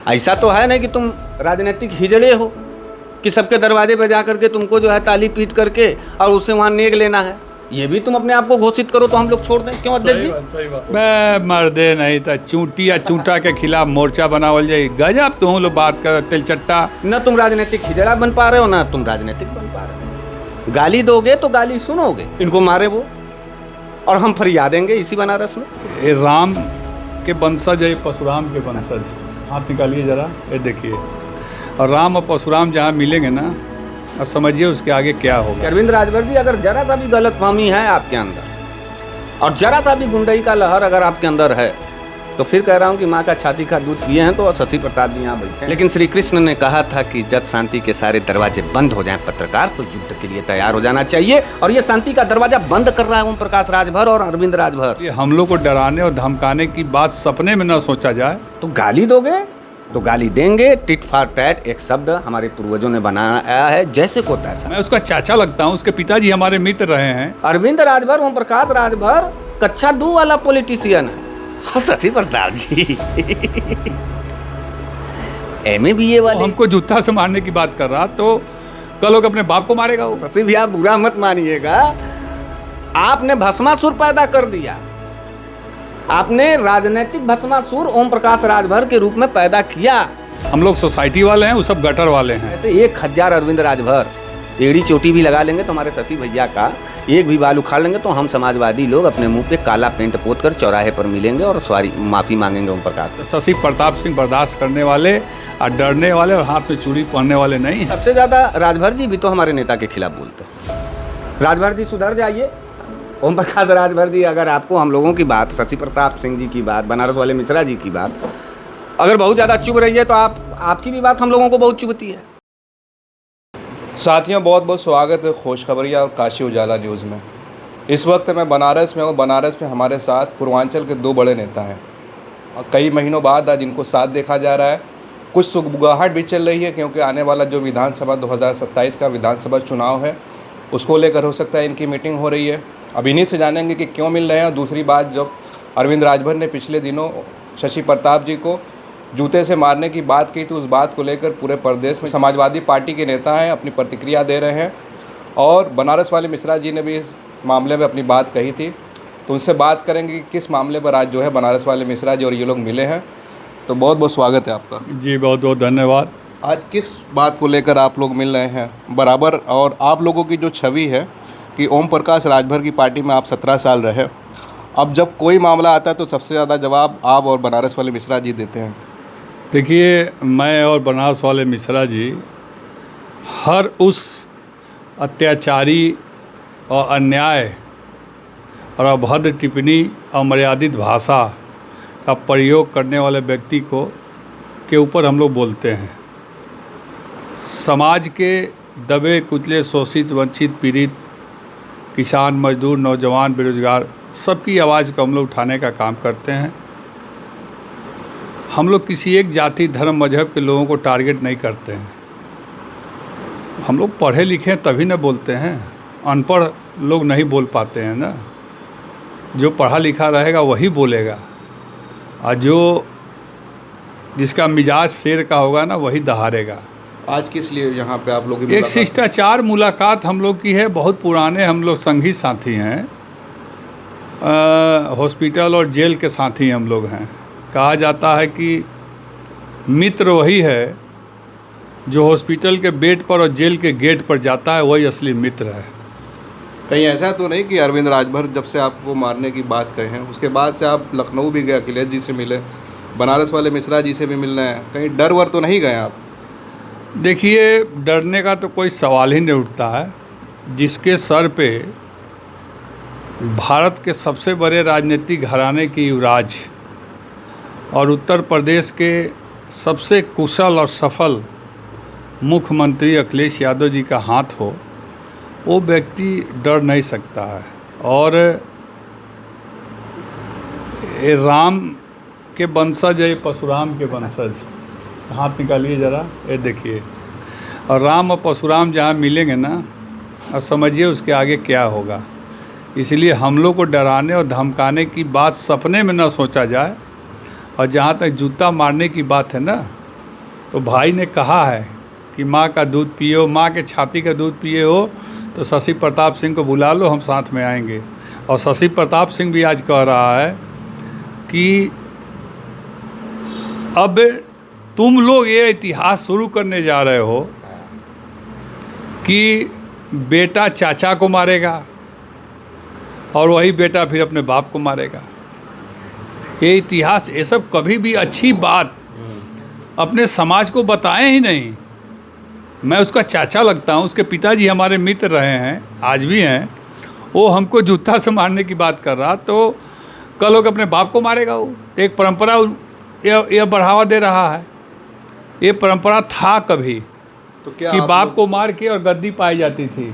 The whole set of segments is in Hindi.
ऐसा तो है नहीं कि तुम राजनीतिक हिजड़े हो कि सबके दरवाजे पे जा करके तुमको जो है ताली पीट करके और उससे वहाँ नेग लेना है। ये भी तुम अपने आप को घोषित करो तो हम लोग छोड़ दें, क्यों अध्यक्ष जी? सही बात। मैं मर्दे नहीं था चूंटिया चूंटा के खिलाफ मोर्चा बनावल जाए। गजब तुम लोग बात कर तिलचट्टा। न तुम राजनीतिक हिजड़ा बन पा रहे हो ना तुम राजनीतिक बन पा रहे हो। गाली दोगे तो गाली सुनोगे, इनको मारे वो और हम फरियादेंगे इसी बनारस में। ये राम के वंशज है, परशुराम के वंशज। हाथ निकालिए जरा, ये देखिए। और राम और परशुराम जहाँ मिलेंगे ना, अब समझिए उसके आगे क्या होगा। अरविंद राजभर जी, अगर जरा सा भी गलतफहमी है आपके अंदर और जरा सा भी गुंडई का लहर अगर आपके अंदर है तो फिर कह रहा हूँ कि माँ का छाती का दूध पिए हैं तो शशि प्रताप जी यहाँ बैठे हैं। लेकिन श्री कृष्ण ने कहा था कि जब शांति के सारे दरवाजे बंद हो जाएं पत्रकार तो युद्ध के लिए तैयार हो जाना चाहिए, और ये शांति का दरवाजा बंद कर रहा है ओम प्रकाश राजभर और अरविंद राजभर। ये हम लोग को डराने और धमकाने की बात सपने में न सोचा जाए। तो गाली दोगे तो गाली देंगे। टिट फॉर टैट एक शब्द हमारे पूर्वजों ने बनाया है, जैसे को तैसा। मैं उसका चाचा लगता हूँ, उसके पिताजी हमारे मित्र रहे हैं। अरविंद राजभर, ओम प्रकाश राजभर कक्षा 2 वाला पॉलिटिशियन है। हाँ, शशि प्रताप जी MA वाले। हमको जूता से मारने की बात कर रहा तो कल लोग अपने बाप को मारेगा वो। शशि भैया बुरा मत मानिएगा, आपने भस्मासुर पैदा कर दिया। आपने राजनीतिक भस्मासुर ओम प्रकाश राजभर के रूप में पैदा किया। हम लोग सोसाइटी वाले हैं, वो सब गटर वाले हैं। ऐसे 1000 अरविंद राजभर एड़ी चोटी भी लगा लेंगे तो हमारे शशि भैया का एक भी बाल उखाड़ लेंगे तो हम समाजवादी लोग अपने मुंह पे काला पेंट पोत कर चौराहे पर मिलेंगे और सॉरी माफी मांगेंगे ओम प्रकाश से। शशि प्रताप सिंह बर्दाश्त करने वाले और डरने वाले और हाथ में चूड़ी पहनने वाले नहीं। सबसे ज्यादा राजभर जी भी तो हमारे नेता के खिलाफ बोलते हैं। राजभर जी सुधर जाइए। ओम प्रकाश राजभर जी, अगर आपको हम लोगों की बात, शशि प्रताप सिंह जी की बात, बनारस वाले मिश्रा जी की बात अगर बहुत ज़्यादा चुभ रही है तो आपकी भी बात हम लोगों को बहुत चुभती है। साथियों, बहुत बहुत स्वागत है खुशखबरिया और काशी उजाला न्यूज़ में। इस वक्त मैं बनारस में हूँ। बनारस में हमारे साथ पूर्वांचल के 2 बड़े नेता हैं और कई महीनों बाद आज इनको साथ देखा जा रहा है। कुछ सुगबुगाहट भी चल रही है क्योंकि आने वाला जो विधानसभा 2027 का विधानसभा चुनाव है उसको लेकर हो सकता है इनकी मीटिंग हो रही है। अब इन्हीं से जानेंगे कि क्यों मिल रहे हैं। दूसरी बात, जब अरविंद राजभर ने पिछले दिनों शशि प्रताप जी को जूते से मारने की बात की तो उस बात को लेकर पूरे प्रदेश में समाजवादी पार्टी के नेता हैं अपनी प्रतिक्रिया दे रहे हैं, और बनारस वाले मिश्रा जी ने भी इस मामले में अपनी बात कही थी। तो उनसे बात करेंगे कि किस मामले पर आज जो है बनारस वाले मिश्रा जी और ये लोग मिले हैं। तो बहुत बहुत स्वागत है आपका जी, बहुत बहुत धन्यवाद। आज किस बात को लेकर आप लोग मिल रहे हैं बराबर, और आप लोगों की जो छवि है कि ओम प्रकाश राजभर की पार्टी में आप 17 साल रहे, अब जब कोई मामला आता है तो सबसे ज़्यादा जवाब आप और बनारस वाले मिश्रा जी देते हैं। देखिए, मैं और बनारस वाले मिश्रा जी हर उस अत्याचारी और अन्याय और अभद्र टिप्पणी और मर्यादित भाषा का प्रयोग करने वाले व्यक्ति के ऊपर हम लोग बोलते हैं। समाज के दबे कुचले, शोषित, वंचित, पीड़ित, किसान, मजदूर, नौजवान, बेरोजगार, सबकी आवाज़ को हम लोग उठाने का काम करते हैं। हम लोग किसी एक जाति, धर्म, मजहब के लोगों को टारगेट नहीं करते हैं। हम लोग पढ़े लिखे तभी न बोलते हैं, अनपढ़ लोग नहीं बोल पाते हैं ना। जो पढ़ा लिखा रहेगा वही बोलेगा, और जिसका मिजाज शेर का होगा ना वही दहाड़ेगा। आज किस लिए यहाँ पे आप लोग एक शिष्टाचार मुलाकात हम लोग की है। बहुत पुराने हम लोग संगी साथी हैं, हॉस्पिटल और जेल के साथी हम लोग हैं। कहा जाता है कि मित्र वही है जो हॉस्पिटल के बेड पर और जेल के गेट पर जाता है, वही असली मित्र है। कहीं ऐसा तो नहीं कि अरविंद राजभर जब से आपको मारने की बात कहे हैं उसके बाद से आप लखनऊ भी गए, अखिलेश जी से मिले, बनारस वाले मिश्रा जी से भी मिल रहे हैं, कहीं डर वर तो नहीं गए आप? देखिए, डरने का तो कोई सवाल ही नहीं उठता है। जिसके सर पे भारत के सबसे बड़े राजनीतिक घराने की युवराज और उत्तर प्रदेश के सबसे कुशल और सफल मुख्यमंत्री अखिलेश यादव जी का हाथ हो, वो व्यक्ति डर नहीं सकता है। और ये राम के वंशज है, परशुराम के वंशज। हाथ निकालिए ज़रा, ये देखिए। और राम और परशुराम जहाँ मिलेंगे ना, अब समझिए उसके आगे क्या होगा। इसलिए हम लोग को डराने और धमकाने की बात सपने में न सोचा जाए। और जहाँ तक जूता मारने की बात है ना, तो भाई ने कहा है कि माँ का दूध पिए हो, माँ के छाती का दूध पिए हो तो शशि प्रताप सिंह को बुला लो, हम साथ में आएंगे। और शशि प्रताप सिंह भी आज कह रहा है कि अब तुम लोग ये इतिहास शुरू करने जा रहे हो कि बेटा चाचा को मारेगा और वही बेटा फिर अपने बाप को मारेगा। ये इतिहास, ये सब कभी भी अच्छी बात अपने समाज को बताएं ही नहीं। मैं उसका चाचा लगता हूँ, उसके पिताजी हमारे मित्र रहे हैं, आज भी हैं। वो हमको जूता से मारने की बात कर रहा, तो कल लोग अपने बाप को मारेगा। वो तो एक परंपरा यह बढ़ावा दे रहा है। ये परंपरा था कभी तो क्या कि बाप को मार के और गद्दी पाई जाती थी।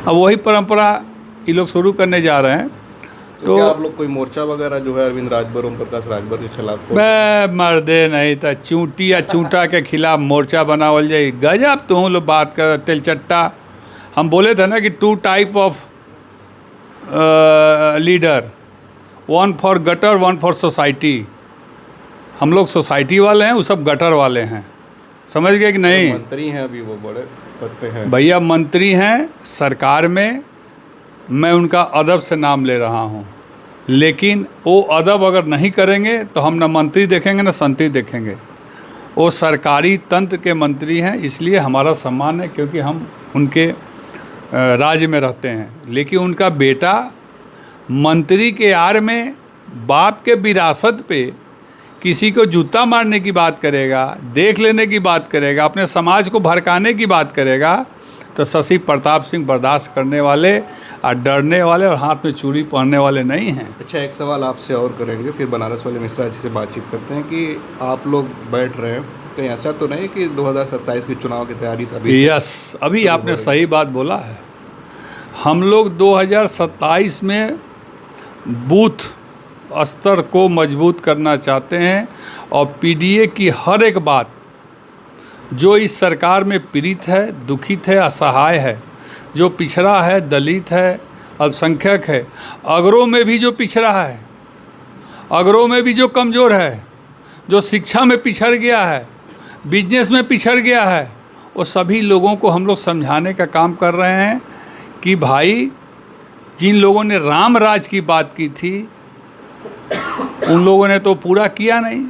अब वही परंपरा ये लोग शुरू करने जा रहे हैं। तो क्या आप लोग कोई मोर्चा वगैरह जो है अरविंद राजभर, ओम प्रकाश राजभर के खिलाफ? मैं मर्दे नहीं था, चूंटी या चूंटा के खिलाफ मोर्चा बनावल जाए। गजब तुम लोग बात कर, तिलचट्टा। हम बोले थे ना कि 2 type of leader, 1 for gutter, 1 for society. हम लोग सोसाइटी वाले हैं, वो सब गटर वाले हैं। समझ गए कि नहीं? मंत्री हैं अभी, वो बड़े पद पे हैं भैया, मंत्री हैं सरकार में, मैं उनका अदब से नाम ले रहा हूँ। लेकिन वो अदब अगर नहीं करेंगे तो हम ना मंत्री देखेंगे ना संतरी देखेंगे। वो सरकारी तंत्र के मंत्री हैं, इसलिए हमारा सम्मान है, क्योंकि हम उनके राज्य में रहते हैं। लेकिन उनका बेटा मंत्री के आड़ में बाप के विरासत पे किसी को जूता मारने की बात करेगा, देख लेने की बात करेगा, अपने समाज को भड़काने की बात करेगा, तो शशि प्रताप सिंह बर्दाश्त करने वाले और डरने वाले और हाथ में चूड़ी पहनने वाले नहीं हैं। अच्छा, एक सवाल आपसे और करेंगे, फिर बनारस वाले मिश्रा जी से बातचीत करते हैं कि आप लोग बैठ रहे हैं, कहीं ऐसा तो नहीं कि 2027 के चुनाव की तैयारी अभी? यस, अभी आपने सही बात बोला है। हम लोग 2027 में बूथ स्तर को मजबूत करना चाहते हैं और पीडीए की हर एक बात जो इस सरकार में पीड़ित है, दुखित है, असहाय है, जो पिछड़ा है, दलित है, अल्पसंख्यक है, अगरों में भी जो पिछड़ा है, अगरों में भी जो कमज़ोर है, जो शिक्षा में पिछड़ गया है, बिजनेस में पिछड़ गया है, वो सभी लोगों को हम लोग समझाने का काम कर रहे हैं कि भाई, जिन लोगों ने राम राज की बात की थी उन लोगों ने तो पूरा किया नहीं।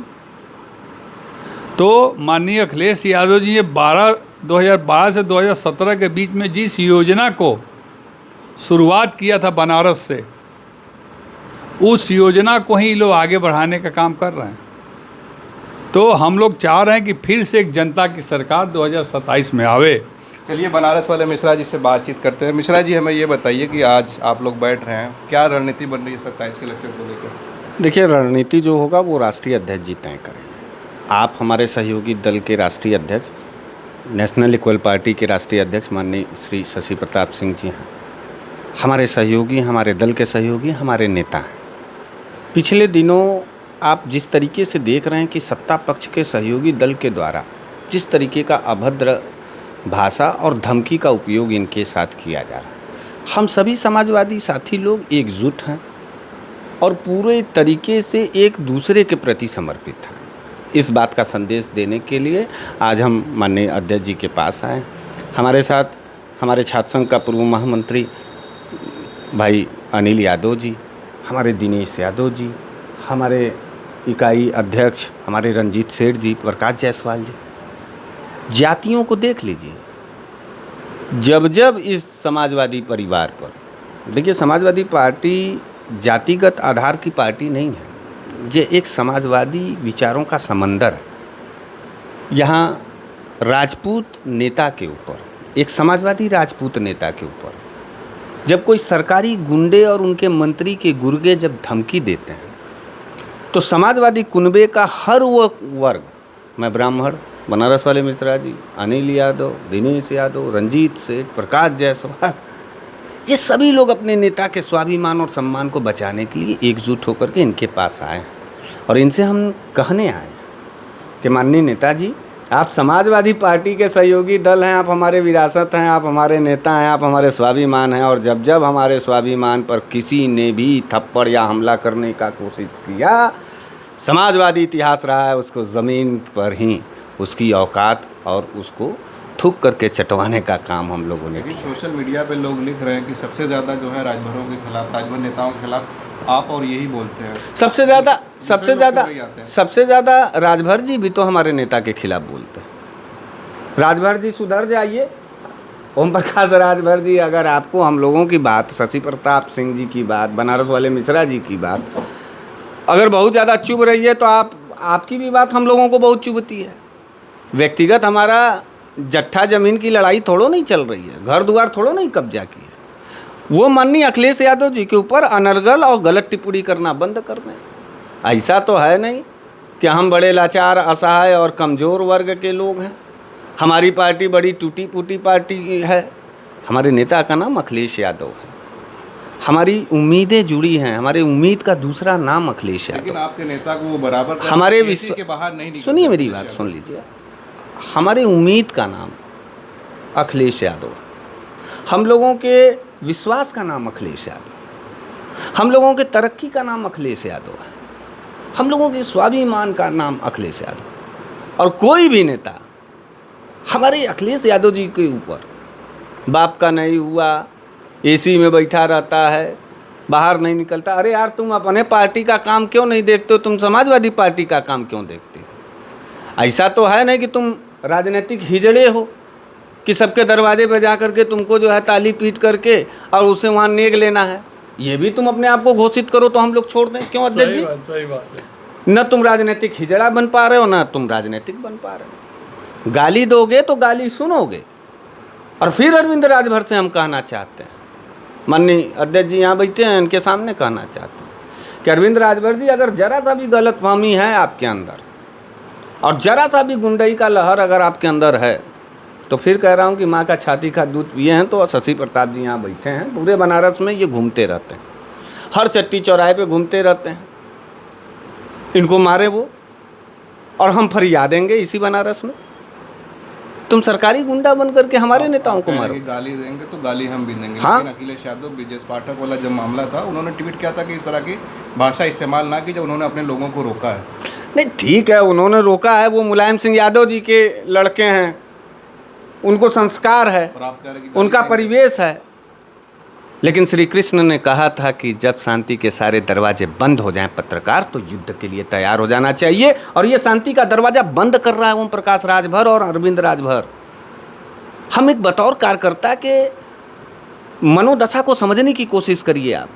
तो माननीय अखिलेश यादव जी ने 2012 से 2017 के बीच में जिस योजना को शुरुआत किया था बनारस से, उस योजना को ही लोग आगे बढ़ाने का काम कर रहे हैं। तो हम लोग चाह रहे हैं कि फिर से एक जनता की सरकार 2027 में आवे। चलिए बनारस वाले मिश्रा जी से बातचीत करते हैं। मिश्रा जी, हमें ये बताइए कि आज आप लोग बैठ रहे हैं, क्या रणनीति बन रही है 27 के इलेक्शन को लेकर? देखिए, रणनीति जो होगा वो राष्ट्रीय अध्यक्ष जी तय करेंगे। आप हमारे सहयोगी दल के राष्ट्रीय अध्यक्ष, नेशनल इक्वल पार्टी के राष्ट्रीय अध्यक्ष माननीय श्री शशि प्रताप सिंह जी हैं। हमारे सहयोगी, हमारे दल के सहयोगी, हमारे नेता हैं। पिछले दिनों आप जिस तरीके से देख रहे हैं कि सत्ता पक्ष के सहयोगी दल के द्वारा जिस तरीके का अभद्र भाषा और धमकी का उपयोग इनके साथ किया जा रहा है, हम सभी समाजवादी साथी लोग एकजुट हैं और पूरे तरीके से एक दूसरे के प्रति समर्पित हैं। इस बात का संदेश देने के लिए आज हम माननीय अध्यक्ष जी के पास आए। हमारे साथ हमारे छात्र संघ का पूर्व महामंत्री भाई अनिल यादव जी, हमारे दिनेश यादव जी, हमारे इकाई अध्यक्ष हमारे रंजीत सेठ जी, प्रकाश जायसवाल जी। जातियों को देख लीजिए, जब जब इस समाजवादी परिवार पर, देखिए समाजवादी पार्टी जातिगत आधार की पार्टी नहीं है, ये एक समाजवादी विचारों का समंदर है। यहाँ राजपूत नेता के ऊपर, एक समाजवादी राजपूत नेता के ऊपर जब कोई सरकारी गुंडे और उनके मंत्री के गुर्गे जब धमकी देते हैं, तो समाजवादी कुनबे का हर वो वर्ग, मैं ब्राह्मण, बनारस वाले मिश्रा जी, अनिल यादव, दिनेश यादव, रंजीत सेठ, प्रकाश जायसवाल, ये सभी लोग अपने नेता के स्वाभिमान और सम्मान को बचाने के लिए एकजुट होकर के इनके पास आए और इनसे हम कहने आए कि माननीय नेताजी, आप समाजवादी पार्टी के सहयोगी दल हैं, आप हमारे विरासत हैं, आप हमारे नेता हैं, आप हमारे स्वाभिमान हैं, और जब जब हमारे स्वाभिमान पर किसी ने भी थप्पड़ या हमला करने का कोशिश किया समाजवादी इतिहास रहा है, उसको ज़मीन पर ही उसकी औकात और उसको थूक करके चटवाने का काम हम लोगों ने लेकिन किया। सोशल मीडिया पे लोग लिख रहे हैं कि सबसे ज़्यादा जो है राजभरों के खिलाफ, राजभर नेताओं के खिलाफ आप और यही बोलते हैं। सबसे लोग क्यों नहीं आते हैं? सबसे ज़्यादा राजभर जी भी तो हमारे नेता के खिलाफ बोलते हैं। राजभर जी सुधर जाइए। ओम प्रकाश राजभर जी, अगर आपको हम लोगों की बात, शशि प्रताप सिंह जी की बात, बनारस वाले मिश्रा जी की बात अगर बहुत ज़्यादा चुभ रही है तो आपकी भी बात हम लोगों को बहुत चुभती है। व्यक्तिगत हमारा जट्ठा ज़मीन की लड़ाई थोड़ो नहीं चल रही है, घर द्वार थोड़ो नहीं कब्जा किया। वो माननीय अखिलेश यादव जी के ऊपर अनर्गल और गलत टिप्पणी करना बंद कर दें। ऐसा तो है नहीं कि हम बड़े लाचार, असहाय और कमज़ोर वर्ग के लोग हैं। हमारी पार्टी बड़ी टूटी फूटी पार्टी है। हमारे नेता का नाम अखिलेश यादव है। हमारी उम्मीदें जुड़ी हैं, हमारे उम्मीद का दूसरा नाम अखिलेश यादव। लेकिन आपके नेता को वो बराबर कर हमारे केसी के बाहर नहीं निकलते। सुनिए मेरी बात, सुन लीजिए। हमारे उम्मीद का नाम अखिलेश यादव, हम लोगों के विश्वास का नाम अखिलेश यादव, हम लोगों के तरक्की का नाम अखिलेश यादव है, हम लोगों के स्वाभिमान का नाम अखिलेश यादव। और कोई भी नेता हमारे अखिलेश यादव जी के ऊपर बाप का नहीं हुआ, एसी में बैठा रहता है, बाहर नहीं निकलता। अरे यार, तुम अपने पार्टी का काम क्यों नहीं देखते हो? तुम समाजवादी पार्टी का काम क्यों देखते हो? ऐसा तो है नहीं कि तुम राजनीतिक हिजड़े हो कि सबके दरवाजे पे जा करके तुमको जो है ताली पीट करके और उससे वहाँ नेग लेना है। ये भी तुम अपने आप को घोषित करो तो हम लोग छोड़ दें? क्यों अध्यक्ष जी? सही बात है। न तुम राजनीतिक हिजड़ा बन पा रहे हो, न तुम राजनीतिक बन पा रहे हो। गाली दोगे तो गाली सुनोगे। और फिर अरविंद राजभर से हम कहना चाहते हैं, माननीय अध्यक्ष जी यहाँ बैठे हैं, इनके सामने कहना चाहते हैं कि अरविंद राजभर जी, अगर जरा सा भी गलतफहमी है आपके अंदर और जरा सा भी गुंडई का लहर अगर आपके अंदर है, तो फिर कह रहा हूँ कि माँ का छाती का दूध पिए हैं। तो शशि प्रताप जी यहाँ बैठे हैं, पूरे बनारस में ये घूमते रहते हैं, हर चट्टी चौराहे पे घूमते रहते हैं। इनको मारे वो, और हम फरियादेंगे इसी बनारस में। तुम सरकारी गुंडा बन करके हमारे नेताओं को मारो। गाली देंगे तो गाली हम भी देंगे। हाँ? लेकिन अखिलेश यादव, ब्रिजेश पाठक वाला जब मामला था, उन्होंने ट्वीट किया था कि इस तरह की भाषा इस्तेमाल ना की, जब उन्होंने अपने लोगों को रोका है। नहीं, ठीक है, उन्होंने रोका है, वो मुलायम सिंह यादव जी के लड़के हैं, उनको संस्कार है, और आप कह रहे हैं कि उनका गाली परिवेश है। लेकिन श्री कृष्ण ने कहा था कि जब शांति के सारे दरवाजे बंद हो जाएं पत्रकार, तो युद्ध के लिए तैयार हो जाना चाहिए। और ये शांति का दरवाज़ा बंद कर रहा है ओम प्रकाश राजभर और अरविंद राजभर। हम एक बतौर कार्यकर्ता के मनोदशा को समझने की कोशिश करिए आप।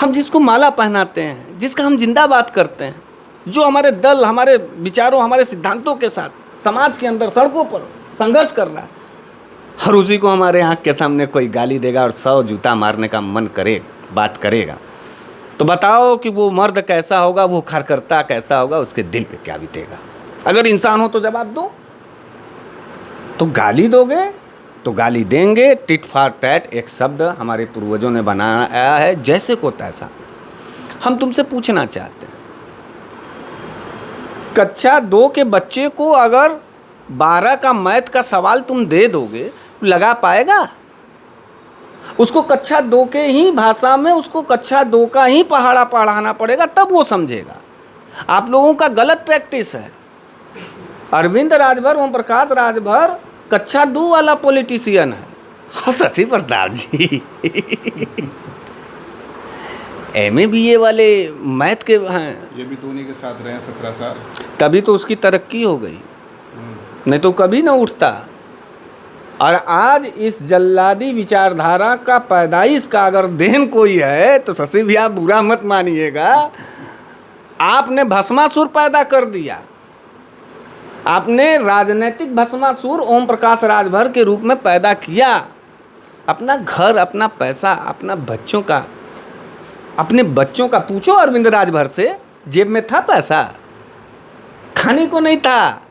हम जिसको माला पहनाते हैं, जिसका हम जिंदाबाद करते हैं, जो हमारे दल, हमारे विचारों, हमारे सिद्धांतों के साथ समाज के अंदर सड़कों पर संघर्ष कर रहा है, हर उसी को हमारे आँख के सामने कोई गाली देगा और 100 जूता मारने का मन करे, बात करेगा, तो बताओ कि वो मर्द कैसा होगा, वो कार्यकर्ता कैसा होगा, उसके दिल पे क्या बीतेगा। अगर इंसान हो तो जवाब दो। तो गाली दोगे तो गाली देंगे। टिट फॉर टैट एक शब्द हमारे पूर्वजों ने बनाया है, जैसे को तैसा। हम तुमसे पूछना चाहते हैं, कक्षा 2 के बच्चे को अगर 12 का मैथ का सवाल तुम दे दोगे, लगा पाएगा? उसको कक्षा 2 के ही भाषा में उसको कक्षा 2 का ही पहाड़ा पढ़ाना पड़ेगा, तब वो समझेगा। आप लोगों का गलत प्रैक्टिस है। अरविंद राजभर, ओम प्रकाश राजभर कक्षा 2 वाला पॉलिटिशियन है। हाँ, शशि प्रताप जी MA BA वाले मैथ के हैं। ये भी धोनी के साथ रहे हैं 17 साल, तभी तो उसकी तरक्की हो गई, नहीं तो कभी ना उठता। और आज इस जल्लादी विचारधारा का पैदाइश का अगर देन कोई है तो शशि भी आप बुरा मत मानिएगा, आपने भस्मासुर पैदा कर दिया। आपने राजनीतिक भस्मासुर ओम प्रकाश राजभर के रूप में पैदा किया। अपना घर, अपना पैसा, अपने बच्चों का पूछो अरविंद राजभर से, जेब में था पैसा? खाने को नहीं था।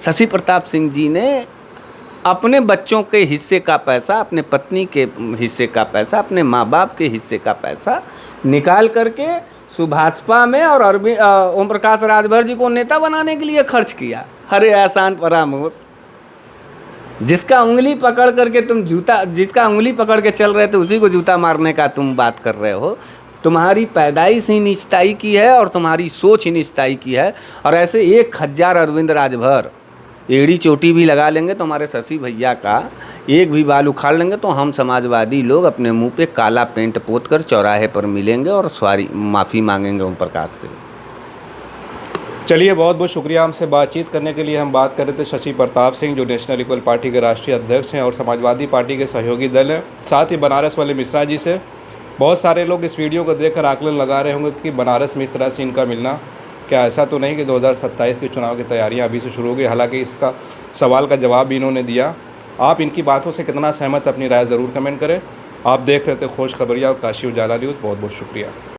शशि प्रताप सिंह जी ने अपने बच्चों के हिस्से का पैसा, अपने पत्नी के हिस्से का पैसा, अपने माँ बाप के हिस्से का पैसा निकाल करके सुभाषपा में और ओम प्रकाश राजभर जी को नेता बनाने के लिए खर्च किया। अरे आसान परामर्श, जिसका उंगली पकड़ के चल रहे थे उसी को जूता मारने का तुम बात कर रहे हो। तुम्हारी पैदाइश ही निस्ताई की है और तुम्हारी सोच ही निस्ताई की है। और ऐसे 1000 अरविंद राजभर एड़ी चोटी भी लगा लेंगे तो हमारे शशि भैया का एक भी बाल उखाड़ लेंगे तो हम समाजवादी लोग अपने मुंह पे काला पेंट पोत कर चौराहे पर मिलेंगे और माफ़ी मांगेंगे ओम प्रकाश से। चलिए, बहुत बहुत शुक्रिया हमसे बातचीत करने के लिए। हम बात कर रहे थे शशि प्रताप सिंह, जो नेशनल इक्वल पार्टी के राष्ट्रीय अध्यक्ष हैं और समाजवादी पार्टी के सहयोगी दल हैं, साथ ही बनारस वाले मिश्रा जी से। बहुत सारे लोग इस वीडियो को देखकर आकलन लगा रहे होंगे कि बनारस में इस तरह से इनका मिलना, क्या ऐसा तो नहीं कि 2027 के चुनाव की तैयारियां अभी से शुरू हो गई। हालांकि इसका सवाल का जवाब भी इन्होंने दिया। आप इनकी बातों से कितना सहमत, अपनी राय ज़रूर कमेंट करें। आप देख रहे थे खोज खबरिया और काशी उजाला न्यूज़। बहुत बहुत शुक्रिया।